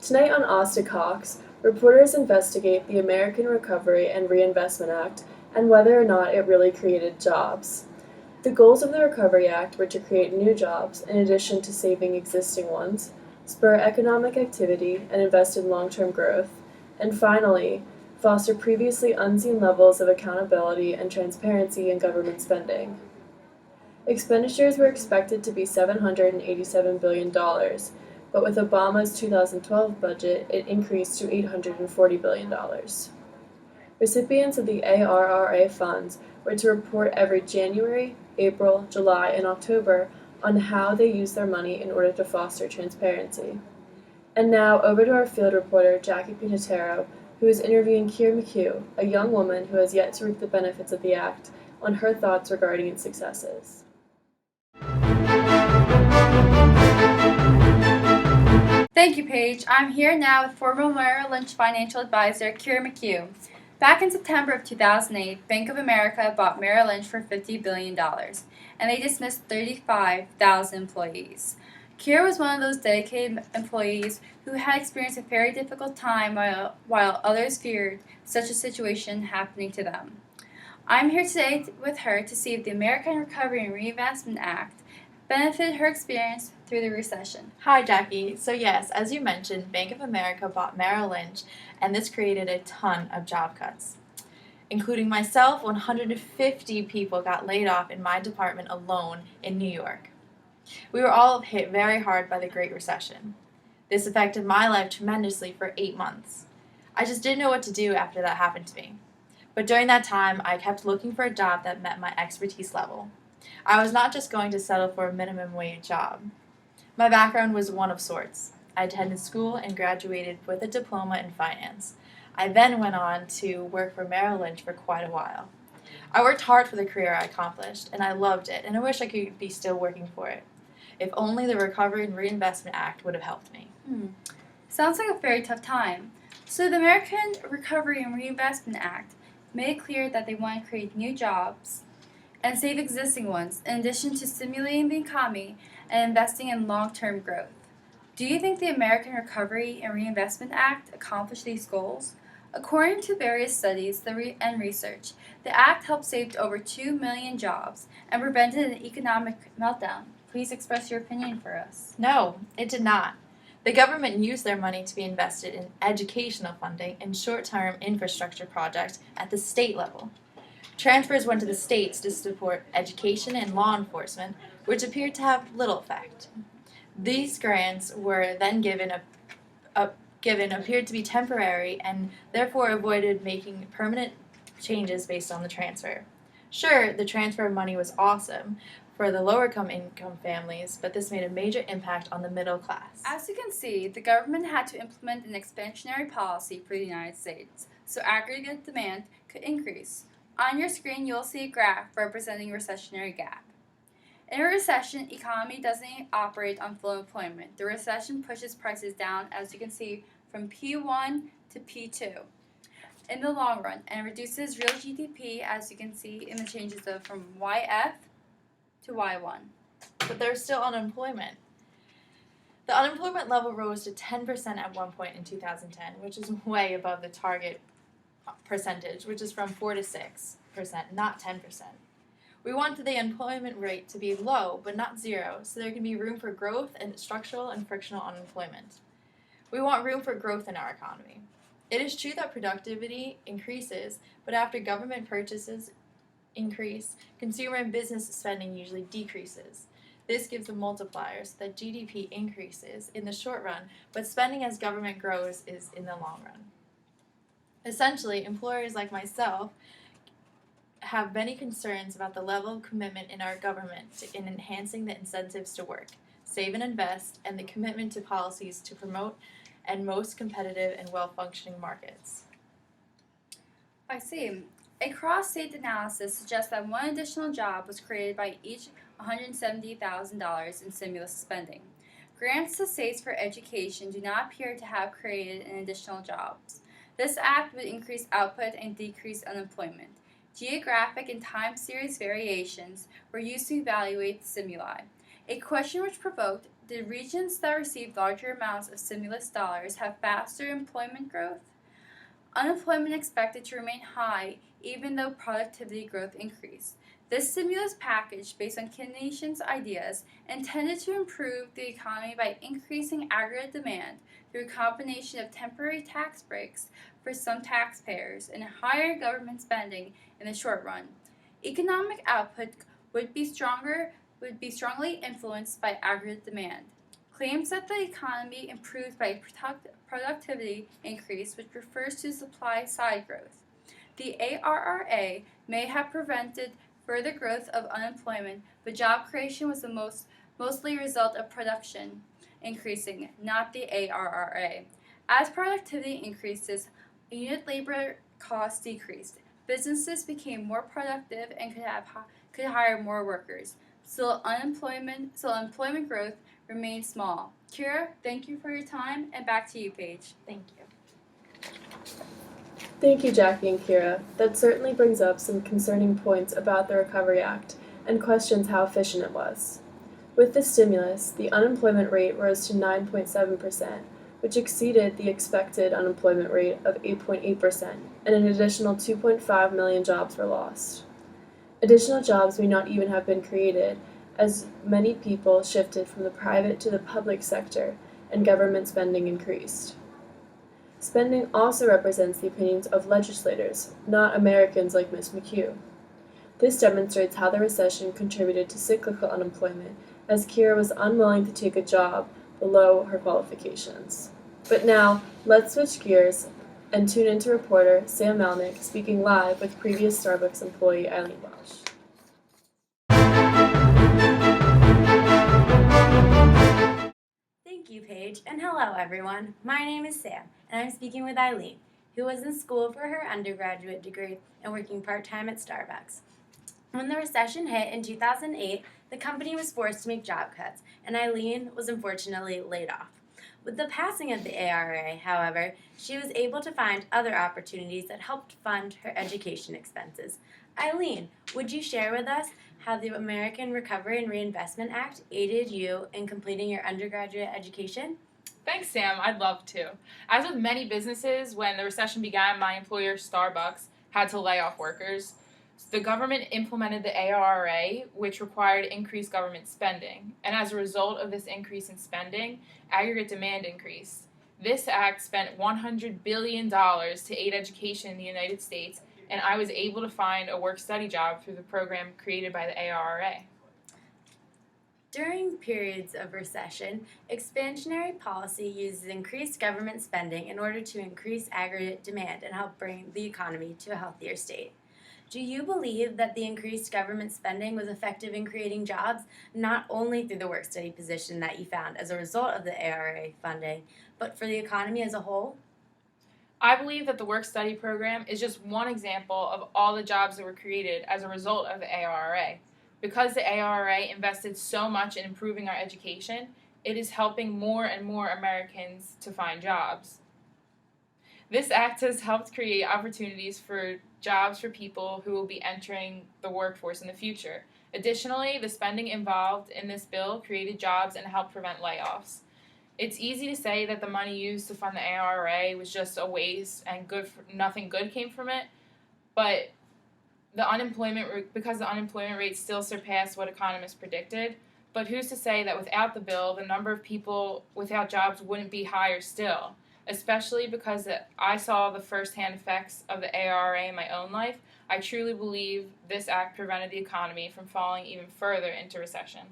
Tonight on Austin Cox, reporters investigate the American Recovery and Reinvestment Act and whether or not it really created jobs. The goals of the Recovery Act were to create new jobs in addition to saving existing ones, spur economic activity and invest in long-term growth, and finally, foster previously unseen levels of accountability and transparency in government spending. Expenditures were expected to be $787 billion, but with Obama's 2012 budget, it increased to $840 billion. Recipients of the ARRA funds were to report every January, April, July, and October on how they use their money in order to foster transparency. And now, over to our field reporter, Jackie Pinatero, who is interviewing Keira McHugh, a young woman who has yet to reap the benefits of the Act, on her thoughts regarding its successes. Thank you, Paige. I'm here now with former Merrill Lynch financial advisor Keira McHugh. Back in September of 2008, Bank of America bought Merrill Lynch for $50 billion, and they dismissed 35,000 employees. Keira was one of those dedicated employees who had experienced a very difficult time while others feared such a situation happening to them. I'm here today with her to see if the American Recovery and Reinvestment Act benefited her experience through the recession. Hi, Jackie. So yes, as you mentioned, Bank of America bought Merrill Lynch, and this created a ton of job cuts. Including myself, 150 people got laid off in my department alone in New York. We were all hit very hard by the Great Recession. This affected my life tremendously for 8 months. I just didn't know what to do after that happened to me. But during that time, I kept looking for a job that met my expertise level. I was not just going to settle for a minimum wage job. My background was one of sorts. I attended school and graduated with a diploma in finance. I then went on to work for Merrill Lynch for quite a while. I worked hard for the career I accomplished, and I loved it, and I wish I could be still working for it. If only the Recovery and Reinvestment Act would have helped me. Sounds like a very tough time. So the American Recovery and Reinvestment Act made it clear that they want to create new jobs and save existing ones, in addition to stimulating the economy and investing in long-term growth. Do you think the American Recovery and Reinvestment Act accomplished these goals? According to various studies and research, the Act helped save over 2 million jobs and prevented an economic meltdown. Please express your opinion for us. No, it did not. The government used their money to be invested in educational funding and short-term infrastructure projects at the state level. Transfers went to the states to support education and law enforcement, which appeared to have little effect. These grants were then appeared to be temporary and therefore avoided making permanent changes based on the transfer. Sure, the transfer of money was awesome for the lower income families, but this made a major impact on the middle class. As you can see, the government had to implement an expansionary policy for the United States, so aggregate demand could increase. On your screen, you'll see a graph representing a recessionary gap. In a recession, the economy doesn't operate on full employment. The recession pushes prices down, as you can see, from P1 to P2 in the long run, and reduces real GDP, as you can see in the changes from YF to Y1. But there's still unemployment. The unemployment level rose to 10% at one point in 2010, which is way above the target percentage, which is from 4 to 6%, not 10%. We want the employment rate to be low, but not zero, so there can be room for growth and structural and frictional unemployment. We want room for growth in our economy. It is true that productivity increases, but after government purchases increase, consumer and business spending usually decreases. This gives a multiplier so that GDP increases in the short run, but spending as government grows is in the long run. Essentially, employers like myself have many concerns about the level of commitment in our government in enhancing the incentives to work, save and invest, and the commitment to policies to promote and most competitive and well-functioning markets. I see. A cross-state analysis suggests that one additional job was created by each $170,000 in stimulus spending. Grants to states for education do not appear to have created an additional jobs. This act would increase output and decrease unemployment. Geographic and time series variations were used to evaluate the stimuli. A question which provoked Did regions that received larger amounts of stimulus dollars have faster employment growth? Unemployment expected to remain high even though productivity growth increased. This stimulus package, based on Keynesian ideas, intended to improve the economy by increasing aggregate demand through a combination of temporary tax breaks for some taxpayers and higher government spending in the short run. Economic output would be strongly influenced by aggregate demand. Claims that the economy improves by productivity increase, which refers to supply side growth. The ARRA may have prevented further growth of unemployment, but job creation was mostly a result of production increasing, not the ARRA. As productivity increases, unit labor costs decreased. Businesses became more productive and could hire more workers. Still, employment growth remains small. Kira, thank you for your time, and back to you, Paige. Thank you. Thank you, Jackie and Kira. That certainly brings up some concerning points about the Recovery Act and questions how efficient it was. With the stimulus, the unemployment rate rose to 9.7%, which exceeded the expected unemployment rate of 8.8%, and an additional 2.5 million jobs were lost. Additional jobs may not even have been created, as many people shifted from the private to the public sector and government spending increased. Spending also represents the opinions of legislators, not Americans like Ms. McHugh. This demonstrates how the recession contributed to cyclical unemployment, as Kira was unwilling to take a job below her qualifications. But now, let's switch gears and tune into reporter Sam Melnick speaking live with previous Starbucks employee Eileen Welsh. Thank you, Paige, and hello, everyone. My name is Sam, and I'm speaking with Eileen, who was in school for her undergraduate degree and working part-time at Starbucks. When the recession hit in 2008, the company was forced to make job cuts, and Eileen was unfortunately laid off. With the passing of the ARRA, however, she was able to find other opportunities that helped fund her education expenses. Eileen, would you share with us how the American Recovery and Reinvestment Act aided you in completing your undergraduate education? Thanks, Sam. I'd love to. As with many businesses, when the recession began, my employer, Starbucks, had to lay off workers. The government implemented the ARRA, which required increased government spending. And as a result of this increase in spending, aggregate demand increased. This act spent $100 billion to aid education in the United States, and I was able to find a work-study job through the program created by the ARRA. During periods of recession, expansionary policy uses increased government spending in order to increase aggregate demand and help bring the economy to a healthier state. Do you believe that the increased government spending was effective in creating jobs, not only through the work-study position that you found as a result of the ARRA funding, but for the economy as a whole? I believe that the work-study program is just one example of all the jobs that were created as a result of the ARRA. Because the ARRA invested so much in improving our education, it is helping more and more Americans to find jobs. This act has helped create opportunities for jobs for people who will be entering the workforce in the future. Additionally, the spending involved in this bill created jobs and helped prevent layoffs. It's easy to say that the money used to fund the ARRA was just a waste and nothing good came from it, but because the unemployment rate still surpassed what economists predicted. But who's to say that without the bill, the number of people without jobs wouldn't be higher still? Especially because I saw the firsthand effects of the ARRA in my own life. I truly believe this act prevented the economy from falling even further into recession.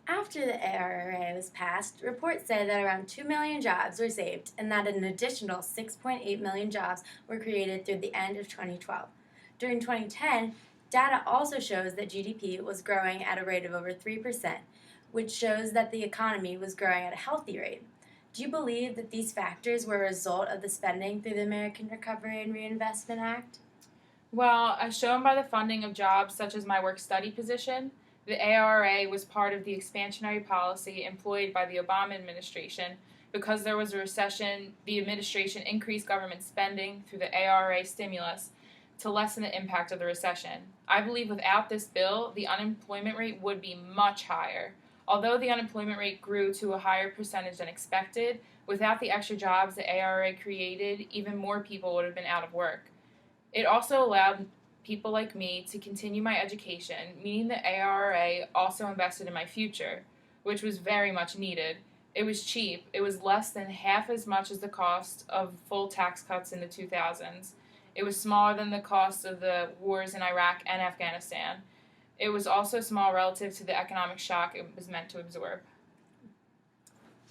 After the ARRA was passed, reports said that around 2 million jobs were saved and that an additional 6.8 million jobs were created through the end of 2012. During 2010, data also shows that GDP was growing at a rate of over 3%, which shows that the economy was growing at a healthy rate. Do you believe that these factors were a result of the spending through the American Recovery and Reinvestment Act? Well, as shown by the funding of jobs such as my work-study position, the ARRA was part of the expansionary policy employed by the Obama administration. Because there was a recession, the administration increased government spending through the ARRA stimulus to lessen the impact of the recession. I believe without this bill, the unemployment rate would be much higher. Although the unemployment rate grew to a higher percentage than expected, without the extra jobs the ARRA created, even more people would have been out of work. It also allowed people like me to continue my education, meaning the ARRA also invested in my future, which was very much needed. It was cheap. It was less than half as much as the cost of full tax cuts in the 2000s. It was smaller than the cost of the wars in Iraq and Afghanistan. It was also small relative to the economic shock it was meant to absorb.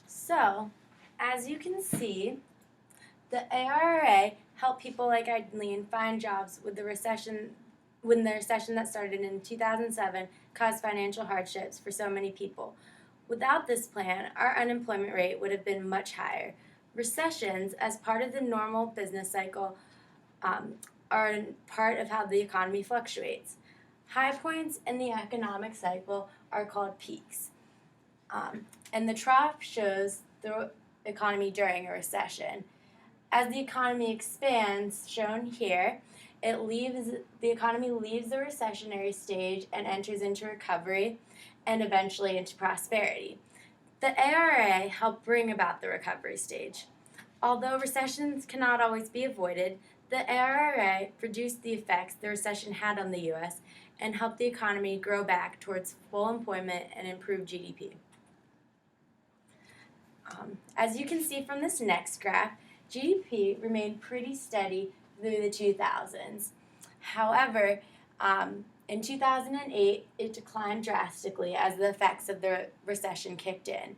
So, as you can see, the ARRA helped people like Eileen find jobs with the recession, when the recession that started in 2007 caused financial hardships for so many people. Without this plan, our unemployment rate would have been much higher. Recessions, as part of the normal business cycle, are part of how the economy fluctuates. High points in the economic cycle are called peaks. And the trough shows the economy during a recession. As the economy expands, shown here, the economy leaves the recessionary stage and enters into recovery and eventually into prosperity. The ARRA helped bring about the recovery stage. Although recessions cannot always be avoided, the ARRA reduced the effects the recession had on the U.S. and helped the economy grow back towards full employment and improved GDP. As you can see from this next graph, GDP remained pretty steady through the 2000s. However, in 2008, it declined drastically as the effects of the recession kicked in.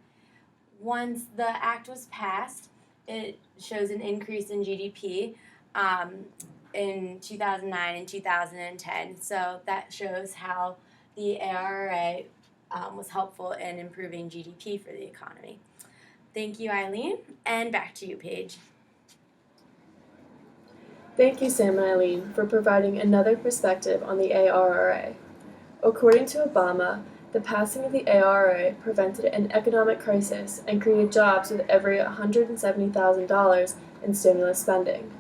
Once the act was passed, it shows an increase in GDP in 2009 and 2010. So that shows how the ARRA was helpful in improving GDP for the economy. Thank you, Eileen, and back to you, Paige. Thank you, Sam and Eileen, for providing another perspective on the ARRA. According to Obama, the passing of the ARRA prevented an economic crisis and created jobs with every $170,000 in stimulus spending.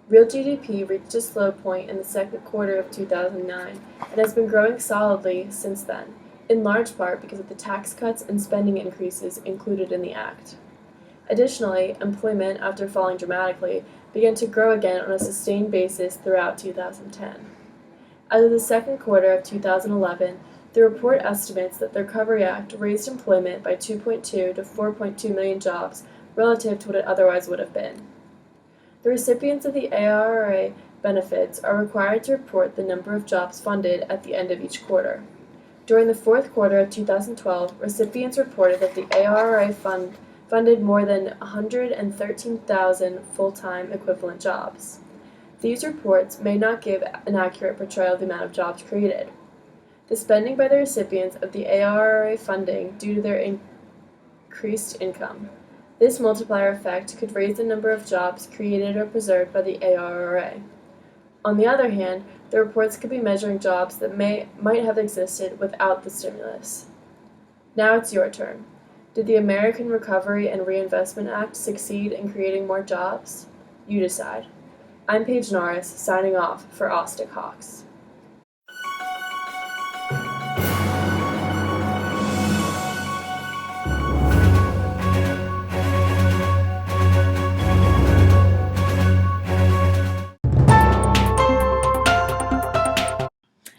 Real GDP reached a slow point in the second quarter of 2009 and has been growing solidly since then, in large part because of the tax cuts and spending increases included in the act. Additionally, employment, after falling dramatically, began to grow again on a sustained basis throughout 2010. As of the second quarter of 2011, the report estimates that the Recovery Act raised employment by 2.2 to 4.2 million jobs relative to what it otherwise would have been. The recipients of the ARRA benefits are required to report the number of jobs funded at the end of each quarter. During the fourth quarter of 2012, recipients reported that the ARRA funded more than 113,000 full-time equivalent jobs. These reports may not give an accurate portrayal of the amount of jobs created. The spending by the recipients of the ARRA funding due to their increased income. This multiplier effect could raise the number of jobs created or preserved by the ARRA. On the other hand, the reports could be measuring jobs that might have existed without the stimulus. Now it's your turn. Did the American Recovery and Reinvestment Act succeed in creating more jobs? You decide. I'm Paige Norris, signing off for Austin Hawks.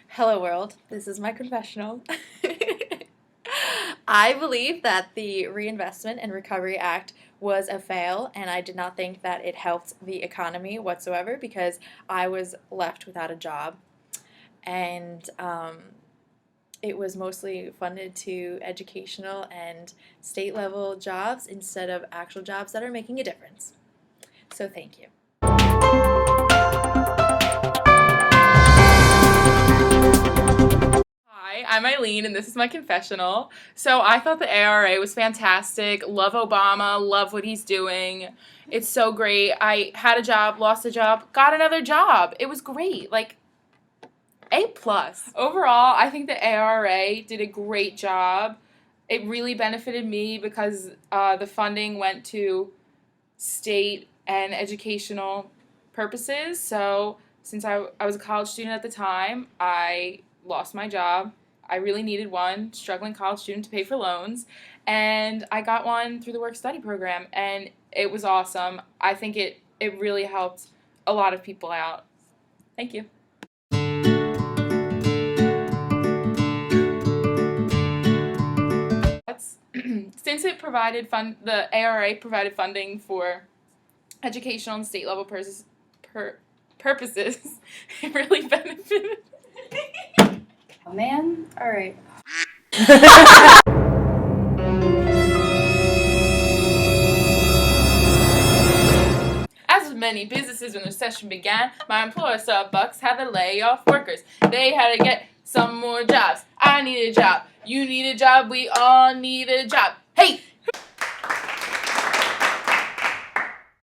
Hello world, this is my confessional. I believe that the Reinvestment and Recovery Act was a fail, and I did not think that it helped the economy whatsoever because I was left without a job. And it was mostly funded to educational and state level jobs instead of actual jobs that are making a difference. So thank you. Hi, I'm Eileen, and this is my confessional. So I thought the ARRA was fantastic. Love Obama, love what he's doing. It's so great. I had a job, lost a job, got another job. It was great. Like, A+. Overall, I think the ARRA did a great job. It really benefited me because the funding went to state and educational purposes. So since I was a college student at the time, I lost my job. I really needed one, struggling college student, to pay for loans, and I got one through the work study program, and it was awesome. I think it really helped a lot of people out. Thank you. Since the ARRA provided funding for educational and state level purposes, it really benefited. Oh man, all right. As with many businesses when the recession began, my employer Starbucks had to lay off workers. They had to get some more jobs. I need a job. You need a job. We all need a job. Hey,